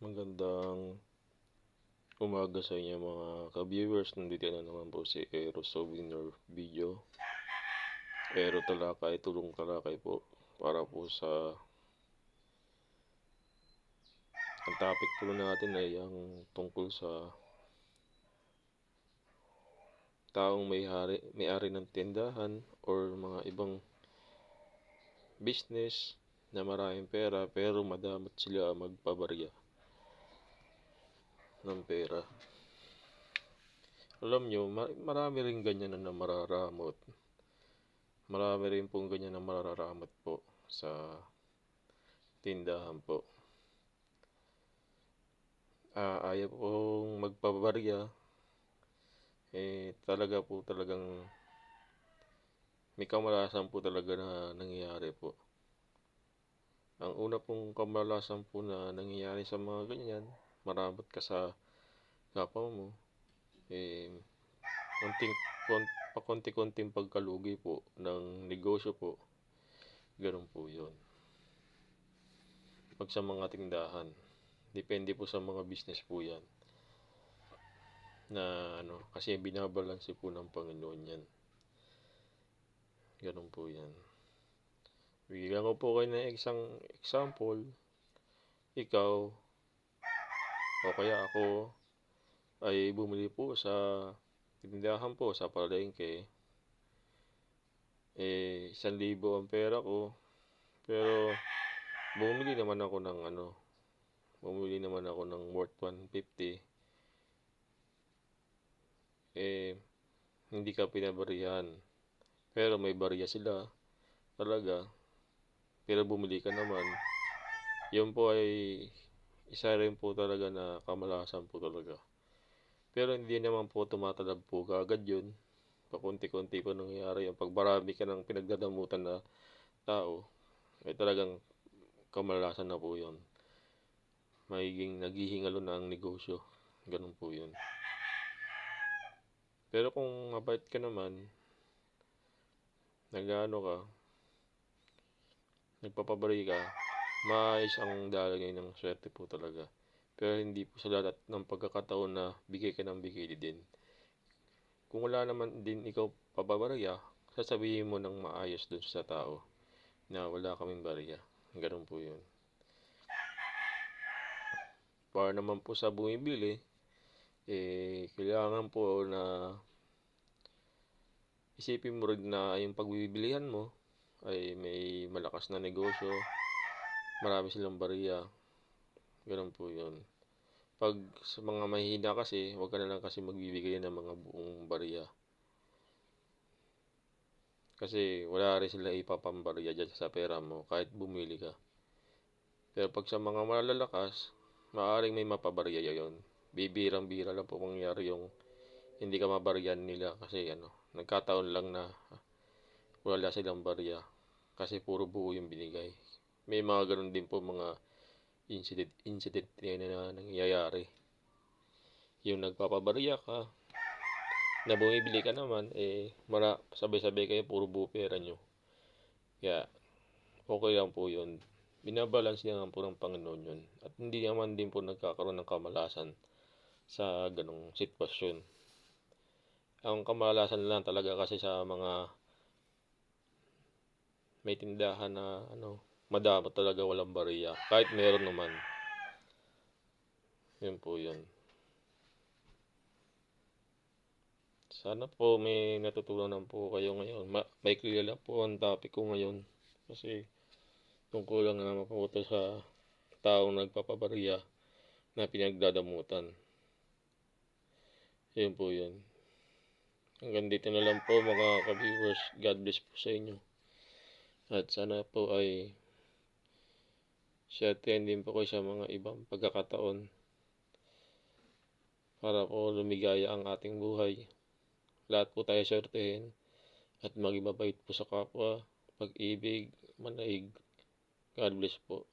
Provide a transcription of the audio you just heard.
Magandang umaga sa inyo mga ka-viewers. Nandito na naman po si Aero sa winner video. Aero Talakay, Tulong Talakay po. Para po sa ang topic po natin ay ang tungkol sa taong may-ari ng tindahan or mga ibang business na maraming pera pero madamot sila magpabarya ng pera. Alam nyo, marami rin ganyan na mararamot. Marami rin pong ganyan na mararamot po sa tindahan po. Ayaw pong magpabarya. Talagang may kamalasan po talaga na nangyayari po. Ang una pong kamalasan po na nangyayari sa mga ganyan, maramot ka sa kapwa mo, pakonti-konting pagkalugi po ng negosyo po. Ganun po yun. Pag sa mga tindahan, depende po sa mga business po yan. Kasi binabalanse po ng Panginoon yan. Ganun po yan. Bigyan ko po kayo ng isang example. Ikaw o kaya ako ay bumili po sa tindahan po sa palengke. 1,000 ang pera ko. Pero bumili naman ako ng worth 150. Hindi ka pinabarihan. Pero may barya sila talaga. Pero bumili ka naman. Yun po ay isa rin po talaga na kamalasan po talaga. Pero hindi naman po tumatalab po kagad yun. Pakunti-kunti po nangyayari yung pagbarami ka ng pinagdadamutan na tao. Ay talagang kamalasan na po yun. Naghihingalo na ang negosyo. Ganun po yun. Pero kung mabait ka naman, nagpapabari ka, maayos ang dalagay ng swerte po talaga. Pero hindi po sa lahat ng pagkakataon na bigay ka ng bigay din. Kung wala naman din ikaw pababarya, sasabihin mo ng maayos dun sa tao na wala kaming barya. Ganun po yun. Para naman po sa bumibili, kailangan po na isipin mo rin na yung pagbibilihan mo ay may malakas na negosyo, marami silang barya. Ganun po yun. Pag sa mga mahihina kasi, huwag ka na lang kasi magbibigay ng mga buong barya. Kasi wala rin sila ipapambarya dyan sa pera mo kahit bumili ka. Pero pag sa mga malalakas, maaaring may mapabarya yun. Bibirang-bira lang po mangyari yung hindi ka mabaryan nila kasi nagkataon lang na wala silang barya kasi puro buo yung binigay. May mga ganun din po mga incident na nangyayari. Yung nagpapabarya ka, na bumibili ka naman, sabay-sabay kayo, puro buo pera nyo. Kaya, okay lang po yun. Binabalance naman po ng Panginoon yun. At hindi naman din po nagkakaroon ng kamalasan sa ganong sitwasyon. Ang kamalasan lang talaga kasi sa mga may tindahan na madamot talaga walang barya. Kahit meron naman. Yun po yun. Sana po may natutunan po kayo ngayon. May kilala po ang topic ko ngayon. Kasi tungkol lang naman po ito sa taong nagpapabarya na pinagdadamutan. Yun po yun. Hanggang dito na lang po mga ka-viewers. God bless po sa inyo. At sana po ay swertein din po kayo sa mga ibang pagkakataon para po lumigaya ang ating buhay. Lahat po tayo swertehin at maging mabait po sa kapwa, pag-ibig, manaig. God bless po.